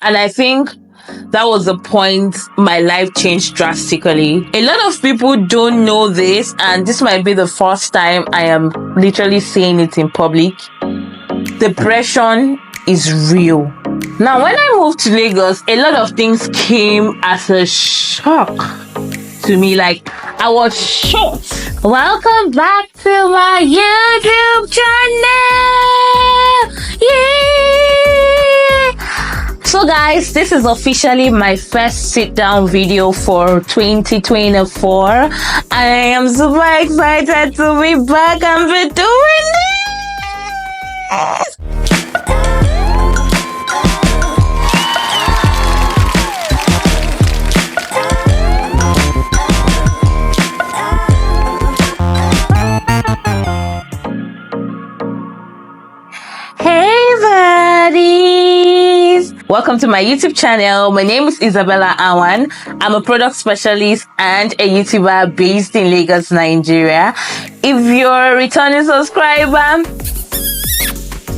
And I think that was the point my life changed drastically. A lot of people don't know this, and this might be the first time I am literally saying it in public. Depression is real. Now, when I moved to Lagos, a lot of things came as a shock to me. Like, I was shocked. Welcome back to my YouTube channel. Yeah. So guys, this is officially my first sit down video for 2024. I am super excited to be back and be doing this. Welcome to my YouTube channel. My name is Isabella Awan. I'm a product specialist and a YouTuber based in Lagos, Nigeria. If you're a returning subscriber,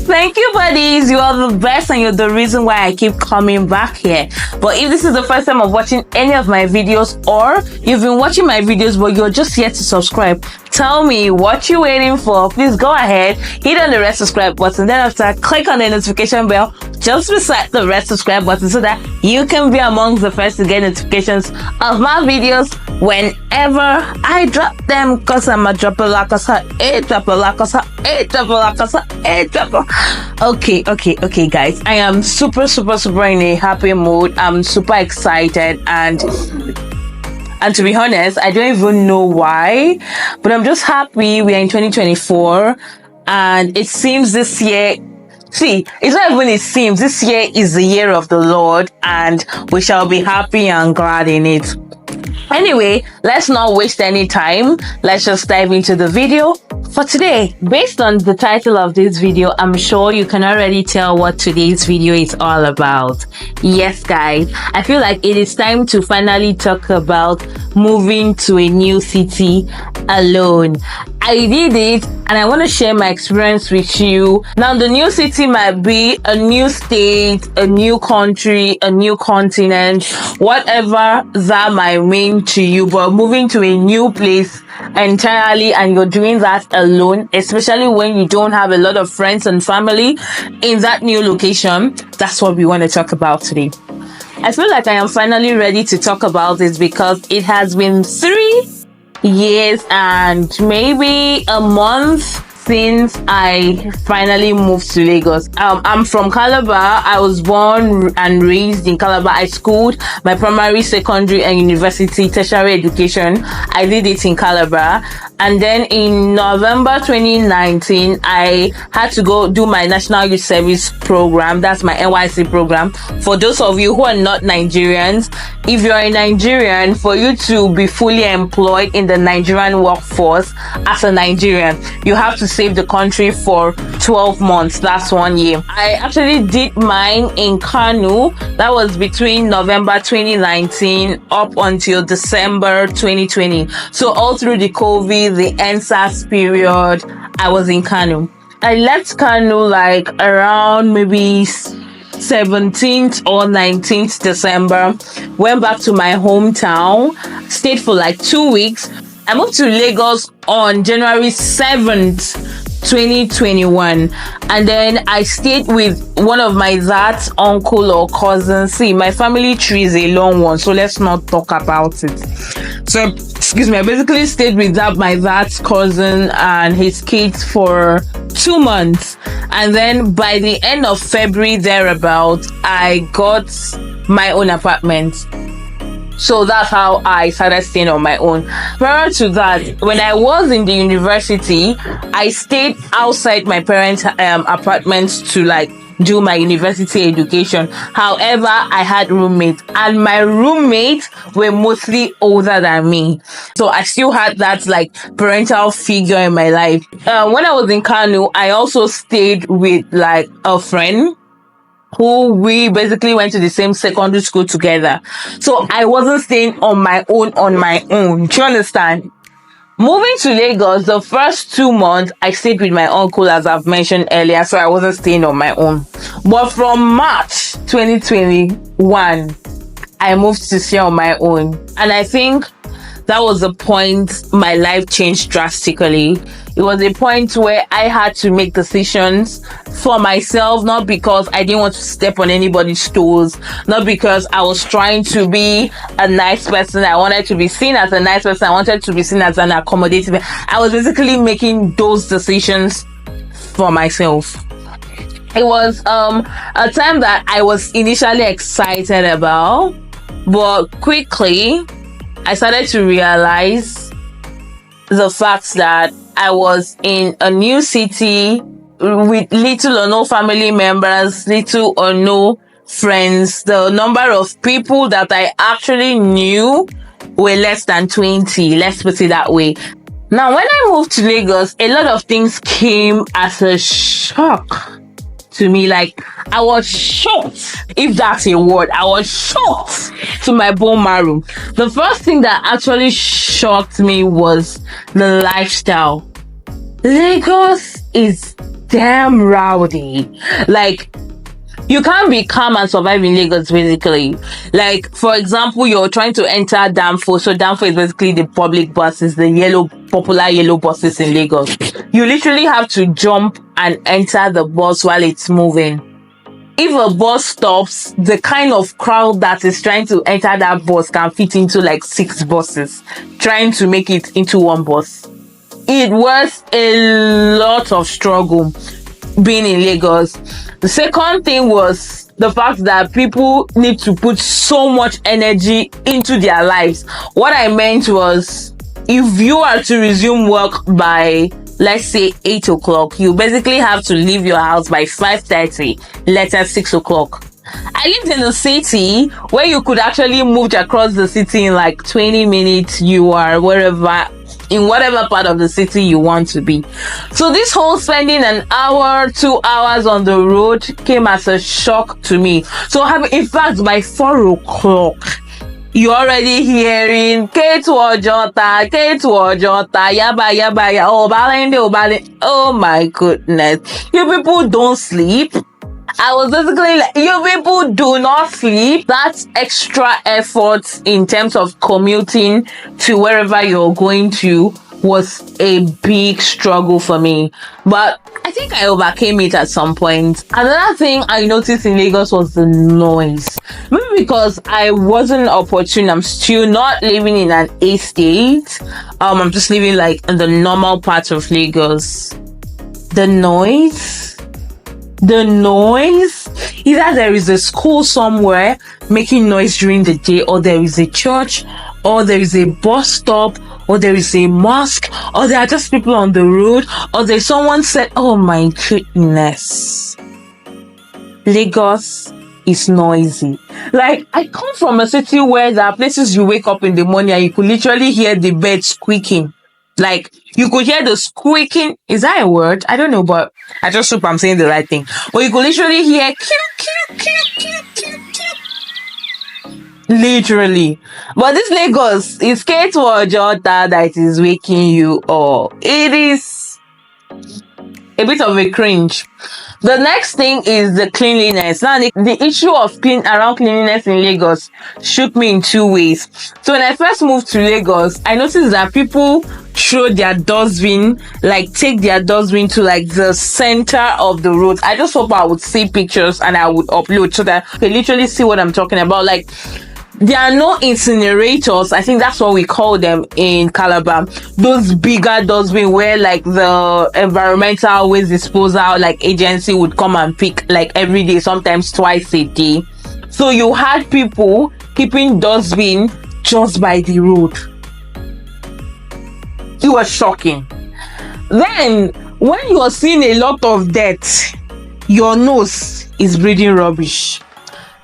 thank you, buddies. You are the best and you're the reason why I keep coming back here. But if this is the first time of watching any of my videos, or you've been watching my videos but you're just yet to subscribe, tell me what you're waiting for. Please go ahead, hit on the red subscribe button. Then after, click on the notification bell just beside the red subscribe button so that you can be amongst the first to get notifications of my videos whenever I drop them. Cause I'm a dropper like a Okay, guys. I am super in a happy mood. I'm super excited and to be honest, I don't even know why, but I'm just happy we are in 2024 and it seems this year, it's not even it seems, this year is the year of the Lord and we shall be happy and glad in it. Anyway, let's not waste any time. Let's just dive into the video for today. Based on the title of this video, I'm sure you can already tell what today's video is all about. Yes, guys, I feel like it is time to finally talk about moving to a new city alone. I did it and I want to share my experience with you. Now, the new city might be a new state, a new country, a new continent, whatever that might mean to you, but moving to a new place entirely and you're doing that alone, especially when you don't have a lot of friends and family in that new location, that's what we want to talk about today. I feel like I am finally ready to talk about this because it has been 3 years and maybe a month since I finally moved to Lagos. I'm from Calabar. I was born and raised in Calabar. I schooled my primary, secondary, and university tertiary education. I did it in Calabar. And then in November 2019, I had to go do my National Youth Service program. That's my NYC program. For those of you who are not Nigerians, if you're a Nigerian, for you to be fully employed in the Nigerian workforce as a Nigerian, you have to save the country for 12 months. That's 1 year. I actually did mine in Kano. That was between November 2019 up until December 2020. So all through the COVID, the NSAS period, I was in Kano. I left Kano like around maybe 17th or 19th December. Went back to my hometown, stayed for like 2 weeks. I moved to Lagos on January 7th, 2021, and then I stayed with one of my dad's uncle or cousin. See, my family tree is a long one, so let's not talk about it. So, excuse me, I basically stayed with my dad's cousin and his kids for 2 months, and then by the end of February thereabout, I got my own apartment. So that's how I started staying on my own. Prior to that, when I was in the university, I stayed outside my parents' apartments to like do my university education. However, I had roommates and my roommates were mostly older than me. So I still had that like parental figure in my life. When I was in Kano, I also stayed with like a friend who we basically went to the same secondary school together. So I wasn't staying on my own. Do you understand? Moving to Lagos, the first 2 months I stayed with my uncle, as I've mentioned earlier, so I wasn't staying on my own. But from March 2021, I moved to stay on my own. And I think that was the point my life changed drastically. It was a point where I had to make decisions for myself, not because I didn't want to step on anybody's toes, not because I was trying to be a nice person. I wanted to be seen as a nice person. I wanted to be seen as an accommodative. I was basically making those decisions for myself. It was a time that I was initially excited about, but quickly I started to realize the fact that I was in a new city with little or no family members, little or no friends. The number of people that I actually knew were less than 20, let's put it that way. Now, when I moved to Lagos, a lot of things came as a shock to me. Like, I was shocked, if that's a word. I was shocked to my bone marrow. The first thing that actually shocked me was the lifestyle. Lagos is damn rowdy. Like, you can't be calm and survive in Lagos, basically. Like, for example, you're trying to enter Danfo. So Danfo is basically the public buses, the popular yellow buses in Lagos. You literally have to jump and enter the bus while it's moving. If a bus stops, the kind of crowd that is trying to enter that bus can fit into like 6 buses, trying to make it into one bus. It was a lot of struggle being in Lagos. The second thing was the fact that people need to put so much energy into their lives. What I meant was, if you are to resume work by, let's say, 8 o'clock, you basically have to leave your house by 5:30, later 6 o'clock. I lived in a city where you could actually move across the city in like 20 minutes. You are in whatever part of the city you want to be. So this whole spending an hour, 2 hours on the road came as a shock to me. So in fact, by 4 o'clock, you're already hearing K2 Ojota, yaba, Obalende. Oh my goodness. You people don't sleep. I was basically like, you people do not sleep. That's extra effort in terms of commuting to wherever you're going to was a big struggle for me. But I think I overcame it at some point. Another thing I noticed in Lagos was the noise. Maybe because I wasn't opportune. I'm still not living in an estate. I'm just living like in the normal part of Lagos. The noise, either there is a school somewhere making noise during the day, or there is a church, or there is a bus stop, or there is a mosque, or there are just people on the road, or there's someone said, oh my goodness, Lagos is noisy. Like, I come from a city where there are places you wake up in the morning and you could literally hear the bed squeaking. Like, you could hear the squeaking. Is that a word? I don't know, but I just hope I'm saying the right thing. But you could literally hear literally. But this Lagos is K2 Ojota that is waking you up. It is a bit of a cringe. The next thing is the cleanliness. Now, the issue of around cleanliness in Lagos shook me in 2 ways. So when I first moved to Lagos, I noticed that people throw their dustbin, like take their dustbin to like the center of the road. I just hope I would see pictures and I would upload so that you can literally see what I'm talking about. Like, there are no incinerators. I think that's what we call them in Calabar. Those bigger dustbin where like the environmental waste disposal like agency would come and pick like every day, sometimes twice a day. So you had people keeping dustbin just by the road. It was shocking. Then when you're seeing a lot of dirt, your nose is breathing rubbish.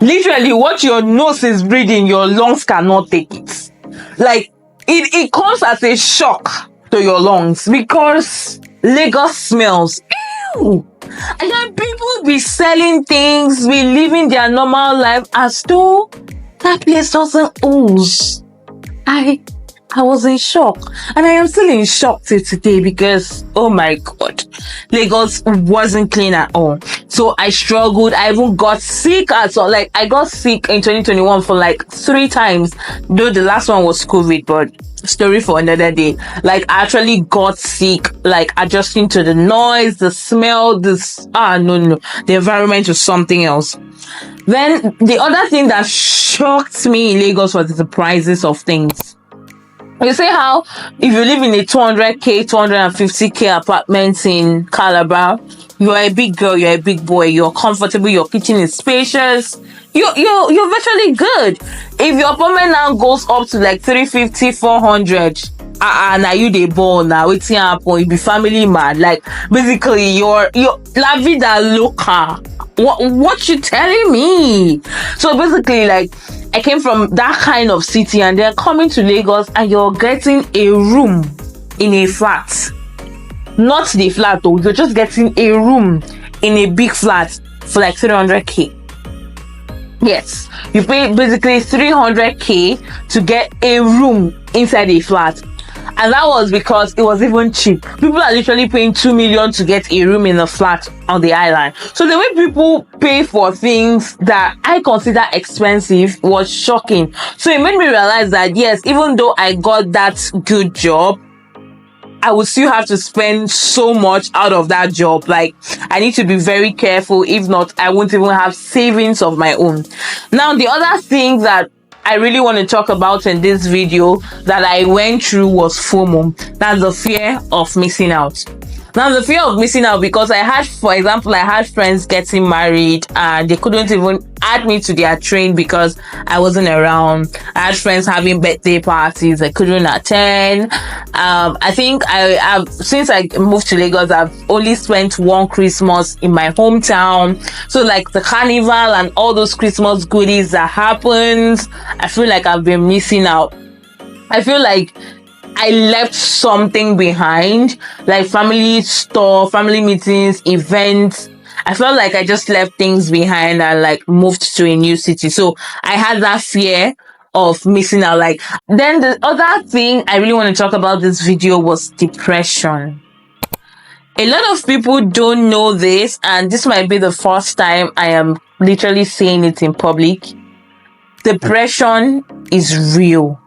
Literally, what your nose is breathing, your lungs cannot take it. Like, it comes as a shock to your lungs because Lagos smells. Ew! And then people be selling things, be living their normal life as though that place doesn't ooze. I I was in shock, and I am still in shock till today because, oh my god, Lagos wasn't clean at all. So I struggled. I even got sick at all. Like, I got sick in 2021 for like 3 times, though the last one was COVID, but story for another day. Like, I actually got sick, like adjusting to the noise, the smell, no, the environment was something else. Then the other thing that shocked me in Lagos was the prices of things. You say how if you live in a 200k, 250k apartment in Calabar, you're a big girl, you're a big boy, you're comfortable, your kitchen is spacious, you're virtually good. If your apartment now goes up to like 350, 400, now you the ball now, it's happen, you be family mad. Like, basically you're la vida loca. What you telling me? So basically, like, I came from that kind of city and then coming to Lagos and you're getting a room in a flat. Not the flat though, you're just getting a room in a big flat for like 300k. Yes, you pay basically 300k to get a room inside a flat. And that was because it was even cheap. People are literally paying 2 million to get a room in a flat on the island. So the way people pay for things that I consider expensive was shocking. So it made me realize that yes, even though I got that good job, I would still have to spend so much out of that job. Like, I need to be very careful. If not, I won't even have savings of my own. Now, the other thing that I really want to talk about in this video that I went through was FOMO. That's the fear of missing out. Now, the fear of missing out, because I had friends getting married and they couldn't even add me to their train because I wasn't around. I had friends having birthday parties I couldn't attend. I think I've since I moved to Lagos, I've only spent one Christmas in my hometown. So like the carnival and all those Christmas goodies that happens, I feel like I've been missing out. I feel like I left something behind, like family stuff, family meetings, events. I felt like I just left things behind and like moved to a new city. So I had that fear of missing out. Like, then the other thing I really want to talk about this video was depression. A lot of people don't know this, and this might be the first time I am literally saying it in public. Depression is real.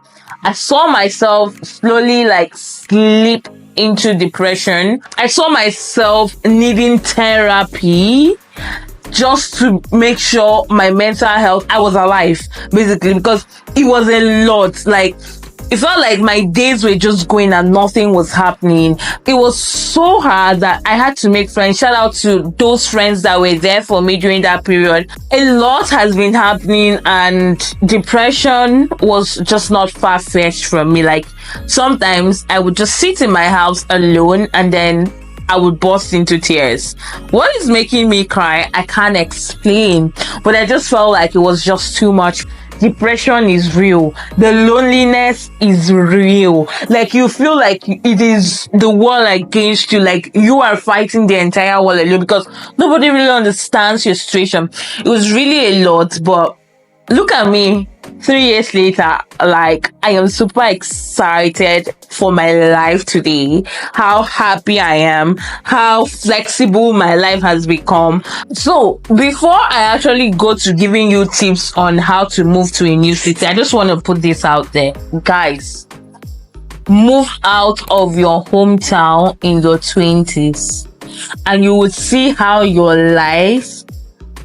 I saw myself slowly like slip into depression. I saw myself needing therapy just to make sure my mental health, I was alive, basically, because it was a lot. Like, it felt like my days were just going and nothing was happening. It was so hard that I had to make friends. Shout out to those friends that were there for me during that period. A lot has been happening and depression was just not far-fetched from me. Like, sometimes I would just sit in my house alone and then I would burst into tears. What is making me cry, I can't explain, but I just felt like it was just too much. Depression is real. The loneliness is real. Like, you feel like it is the world against you. Like, you are fighting the entire world alone because nobody really understands your situation. It was really a lot, but look at me 3 years later. Like, I am super excited for my life today, how happy I am, how flexible my life has become. So before I actually go to giving you tips on how to move to a new city, I just want to put this out there. Guys, move out of your hometown in your 20s and you will see how your life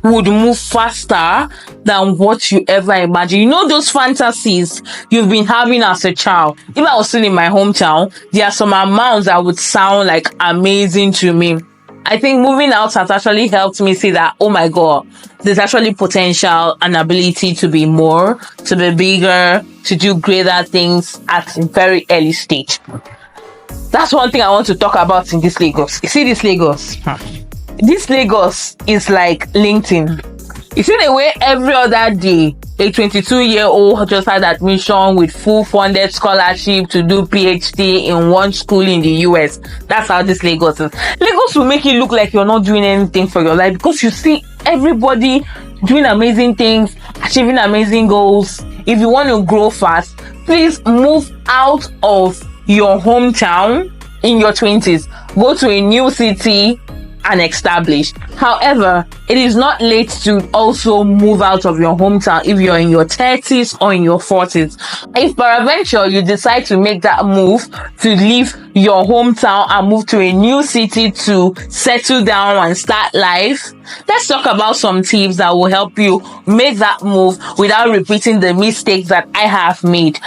would move faster than what you ever imagine. You know those fantasies you've been having as a child? If I was still in my hometown, there are some amounts that would sound like amazing to me. I think moving out has actually helped me see that, oh my god, there's actually potential and ability to be more, to be bigger, to do greater things at a very early stage. That's one thing I want to talk about in this Lagos. You see this Lagos? This Lagos is like LinkedIn. You see the way every other day a 22-year-old just had admission with full funded scholarship to do PhD in one school in the US. That's how this Lagos is. Lagos will make you look like you're not doing anything for your life because you see everybody doing amazing things, achieving amazing goals. If you want to grow fast, please move out of your hometown in your 20s. Go to a new city and establish. However, it is not late to also move out of your hometown if you're in your 30s or in your 40s. If peradventure you decide to make that move to leave your hometown and move to a new city to settle down and start life, let's talk about some tips that will help you make that move without repeating the mistakes that I have made.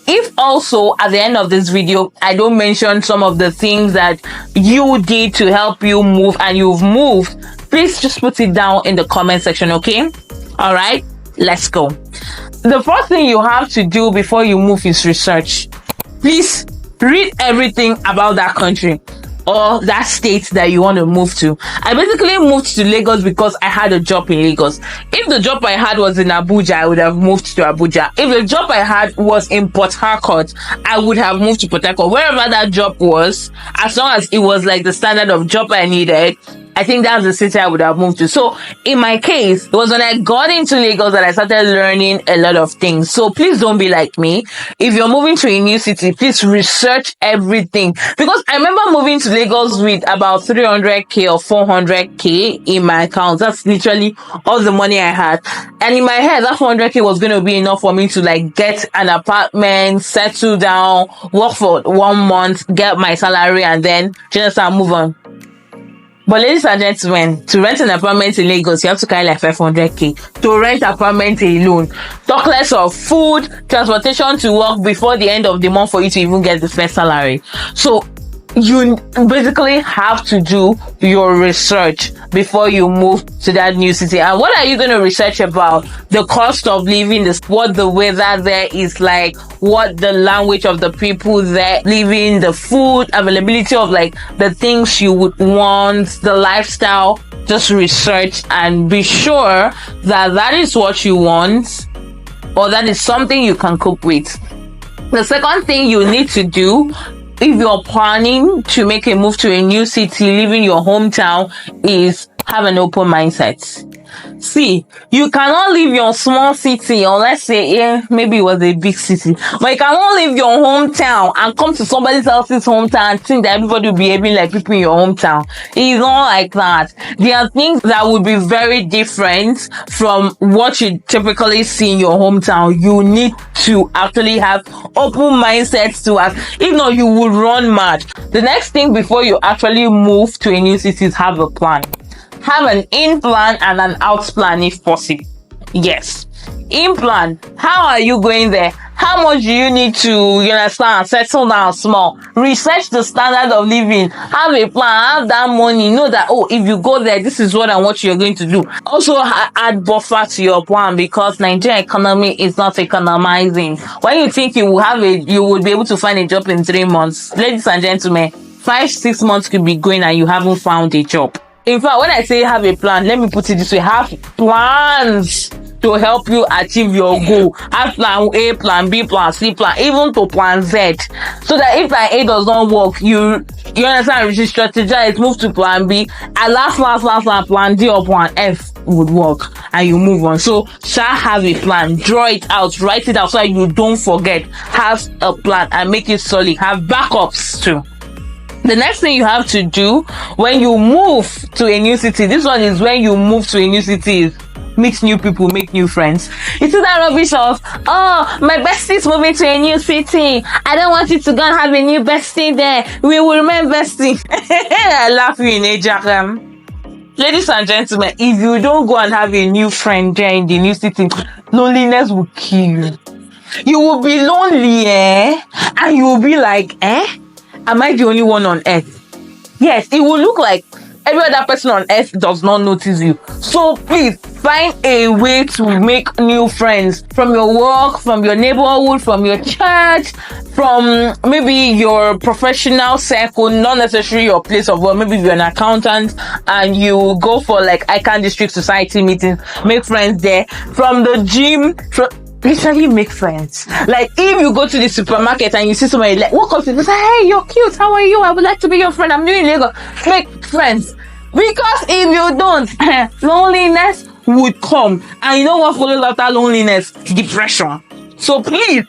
If also at the end of this video I don't mention some of the things that you did to help you move and you've moved, please just put it down in the comment section, okay? All right, let's go. The first thing you have to do before you move is research. Please read everything about that country or that state that you want to move to. I basically moved to Lagos because I had a job in Lagos. If the job I had was in Abuja, I would have moved to Abuja. If the job I had was in Port Harcourt, I would have moved to Port Harcourt. Wherever that job was, as long as it was like the standard of job I needed, I think that's the city I would have moved to. So in my case, it was when I got into Lagos that I started learning a lot of things. So please don't be like me. If you're moving to a new city, please research everything. Because I remember moving to Lagos with about 300k or 400k in my account. That's literally all the money I had. And in my head, that 400k was going to be enough for me to like get an apartment, settle down, work for 1 month, get my salary, and then just move on. But ladies and gentlemen, to rent an apartment in Lagos, you have to carry like 500k to rent apartment alone. Talk less of food, transportation to work before the end of the month for you to even get the first salary. So you basically have to do your research before you move to that new city. And what are you going to research about? The cost of living, what the weather there is like, what the language of the people there living, the food availability of like the things you would want, the lifestyle. Just research and be sure that that is what you want or that is something you can cope with. The second thing you need to do if you're planning to make a move to a new city, leaving your hometown, is have an open mindset. See, you cannot leave your small city, or let's say, maybe it was a big city, but you cannot leave your hometown and come to somebody else's hometown and think that everybody will be behaving like people in your hometown. It's not like that. There are things that would be very different from what you typically see in your hometown. You need to actually have open mindsets to us. If not, you will run mad. The next thing before you actually move to a new city is have a plan. Have an in plan and an out plan if possible. Yes. In plan. How are you going there? How much do you need to, you understand, settle down small? Research the standard of living. Have a plan. Have that money. Know that, if you go there, this is what and what you're going to do. Also, add buffer to your plan because Nigerian economy is not economizing. When you think you would be able to find a job in 3 months, ladies and gentlemen, 5-6 months could be going and you haven't found a job. In fact, when I say have a plan, let me put it this way. Have plans to help you achieve your goal. Have plan A, plan B, plan C, plan, even to plan Z. So that if plan A does not work, you understand, you strategize, move to plan B, and last, plan D or plan F would work, and you move on. So, have a plan. Draw it out, write it out so that you don't forget. Have a plan and make it solid. Have backups too. The next thing you have to do when you move to a new city, this one is when you move to a new city, is meet new people, make new friends. You see that rubbish of, my bestie's moving to a new city. I don't want you to go and have a new bestie there. We will remain bestie. I laugh you in a Ladies and gentlemen, if you don't go and have a new friend there in the new city, loneliness will kill you. You will be lonely, and you will be like, am I the only one on earth? Yes, it will look like every other person on earth does not notice you. So please find a way to make new friends from your work, from your neighborhood, from your church, from maybe your professional circle, not necessarily your place of work. Maybe you're an accountant and you go for like ICANN District Society meetings, make friends there. From the gym, literally make friends. Like if you go to the supermarket and you see somebody, like walk up to them, say, hey, you're cute, how are you? I would like to be your friend. I'm doing Lagos. Make friends. Because if you don't, loneliness would come. And you know what follows after loneliness? Depression. So please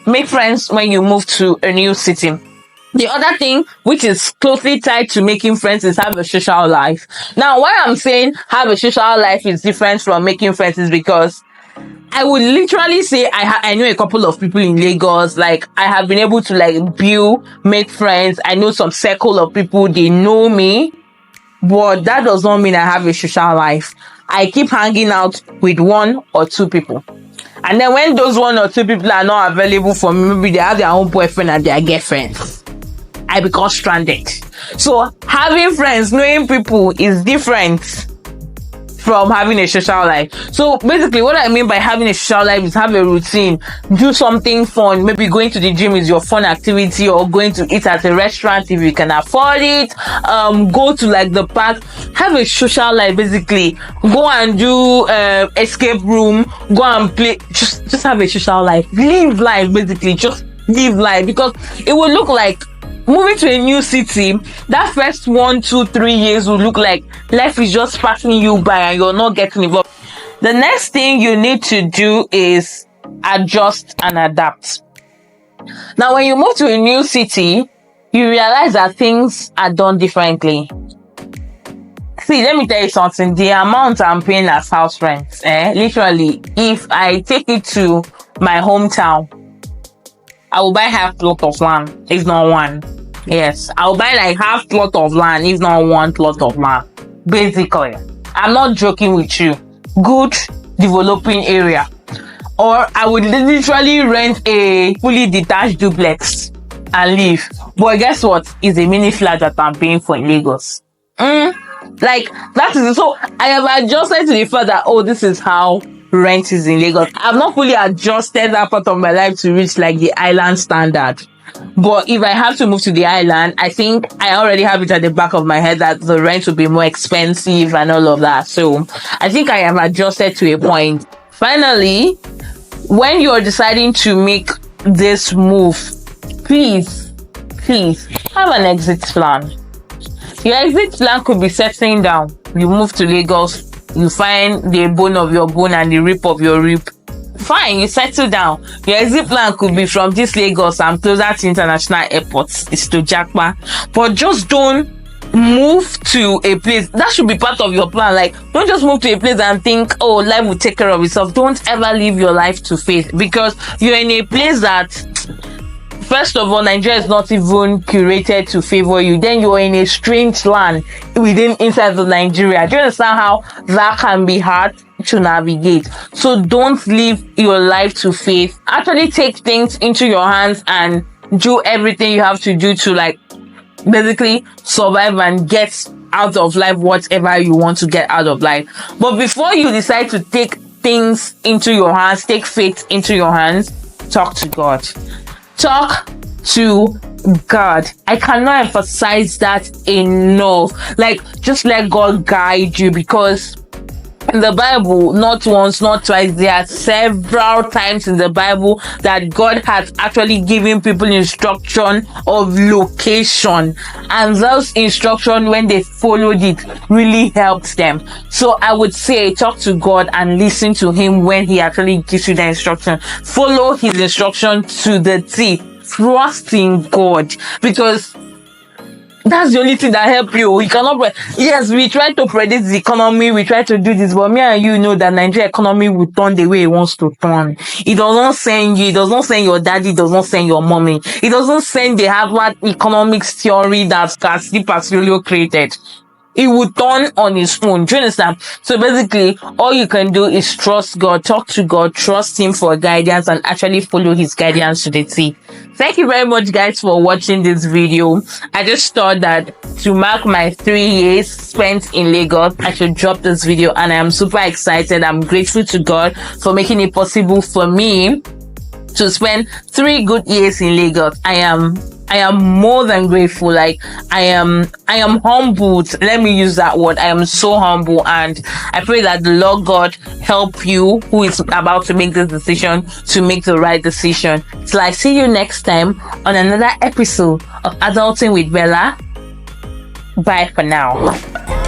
make friends when you move to a new city. The other thing, which is closely tied to making friends, is have a social life. Now, why I'm saying have a social life is different from making friends is because I would literally say I know a couple of people in Lagos. Like, I have been able to like make friends. I know some circle of people, they know me, but that does not mean I have a social life. I keep hanging out with one or two people. And then when those one or two people are not available for me, maybe they have their own boyfriend and their girlfriends, I become stranded. So having friends, knowing people is different from having a social life. So basically what I mean by having a social life is have a routine, do something fun. Maybe going to the gym is your fun activity, or going to eat at a restaurant if you can afford it. Go to like the park. Have a social life. Basically go and do escape room, go and play. Just have a social life. Live life. Basically just live life, because it will look like moving to a new city. That first 1, 2, 3 years will look like life is just passing you by and you're not getting involved. The next thing you need to do is adjust and adapt. Now, when you move to a new city, you realize that things are done differently. See, let me tell you something. The amount I'm paying as house rent, literally, if I take it to my hometown, I will buy half plot of land, if not one. Yes, I'll buy like half plot of land, if not one plot of land. Basically, I'm not joking with you. Good developing area. Or I would literally rent a fully detached duplex and live. But guess what? It's a mini flat that I'm paying for in Lagos. Like, that is it. So I have adjusted to the fact that, this is how rent is in Lagos. I've not fully adjusted that part of my life to reach like the island standard. But if I have to move to the island, I think I already have it at the back of my head that the rent will be more expensive and all of that. So I think I have adjusted to a point. Finally, when you're deciding to make this move, please have an exit plan. Your exit plan could be settling down. You move to Lagos, you find the bone of your bone and the rib of your rib. Fine, you settle down. Your exit plan could be from this Lagos, I'm closer to international airports. It's to Jakpa. But just don't move to a place. That should be part of your plan. Like, don't just move to a place and think, life will take care of itself. Don't ever live your life to faith, because you're in a place that, first of all, Nigeria is not even curated to favor you. Then you're in a strange land inside of Nigeria. Do you understand how that can be hard to navigate? So don't live your life to faith. Actually take things into your hands and do everything you have to do to like basically survive and get out of life whatever you want to get out of life. But before you decide to take things into your hands, take faith into your hands, talk to God. Talk to God. I cannot emphasize that enough. Like, just let God guide you, because in the Bible, not once, not twice, there are several times in the Bible that God has actually given people instruction of location, and those instructions, when they followed it, really helped them. So I would say talk to God and listen to him when he actually gives you the instruction. Follow his instruction to the T. Trust in God, because that's the only thing that help you. You cannot. Yes, we try to predict the economy, we try to do this, but me and you know that Nigeria economy will turn the way it wants to turn. It does not send you. It does not send your daddy. It does not send your mommy. It doesn't send the Harvard economics theory that Sleep Pasilio created. It will turn on its own. Do you understand? So basically, all you can do is trust God, talk to God, trust him for guidance, and actually follow his guidance to the T. Thank you very much, guys, for watching this video. I just thought that to mark my 3 years spent in Lagos, I should drop this video, and I am super excited. I'm grateful to God for making it possible for me to spend 3 good years in Lagos. I am more than grateful. Like, I am humbled. Let me use that word. I am so humble, and I pray that the Lord God help you who is about to make this decision to make the right decision. Till I see you next time on another episode of Adulting with Bella. Bye for now.